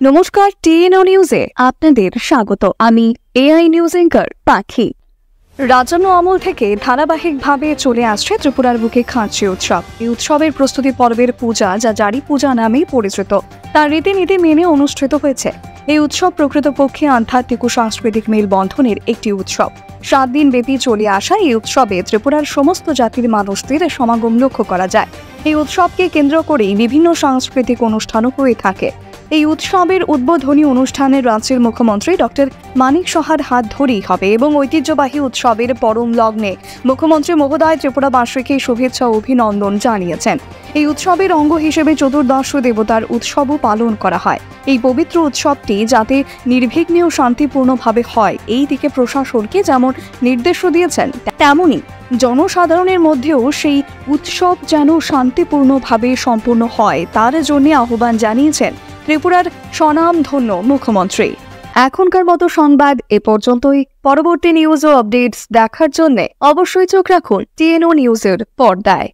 নমস্কার, টিএনও নিউজে আপনাদের স্বাগত। আমি এআই নিউজ অ্যাঙ্কার পাখি। রাজন্য আমল থেকে ধারাবাহিকভাবে চলে আসছে ত্রিপুরার বুকে খাঁচি উৎসব। এই উৎসবের প্রস্তুতি পর্বের পূজা, যা জারি পূজা নামেই পরিচিত, তার রীতিনীতি মেনে অনুষ্ঠিত হয়েছে। এই উৎসব প্রকৃতপক্ষে আধ্যাত্মিক ও সাংস্কৃতিক মেলবন্ধনের একটি উৎসব। 7 দিন ব্যাপী চলে আসা এই উৎসবে ত্রিপুরার সমস্ত জাতির মানুষদের সমাগম লক্ষ্য করা যায়। এই উৎসবকে কেন্দ্র করেই বিভিন্ন সাংস্কৃতিক অনুষ্ঠানও হয়ে থাকে। এই উৎসবের উদ্বোধনী অনুষ্ঠানে রাজ্যের মুখ্যমন্ত্রী ডক্টর মানিক সাহার হাত ধরেই হবে এবং ঐতিহ্যবাহী উৎসবের পরম লগ্নে মুখ্যমন্ত্রী মহোদয় ত্রিপুরাবাসীকে শুভেচ্ছা ও অভিনন্দন জানিয়েছেন। এই উৎসবের অঙ্গ হিসেবে চতুর্দশ দেবতার উৎসবও পালন করা হয়। এই পবিত্র উৎসবটি যাতে নির্বিঘ্নে ও শান্তিপূর্ণভাবে হয়, এই দিকে প্রশাসনকে যেমন নির্দেশও দিয়েছেন, তেমনই জনসাধারণের মধ্যেও সেই উৎসব যেন শান্তিপূর্ণভাবে সম্পূর্ণ হয়, তার জন্য আহ্বান জানিয়েছেন ত্রিপুরার স্বনামধন্য মুখ্যমন্ত্রী। এখনকার মতো সংবাদ এ পর্যন্তই। পরবর্তী নিউজ ও আপডেটস দেখার জন্য অবশ্যই চোখ রাখুন টিএনও নিউজের পর্দায়।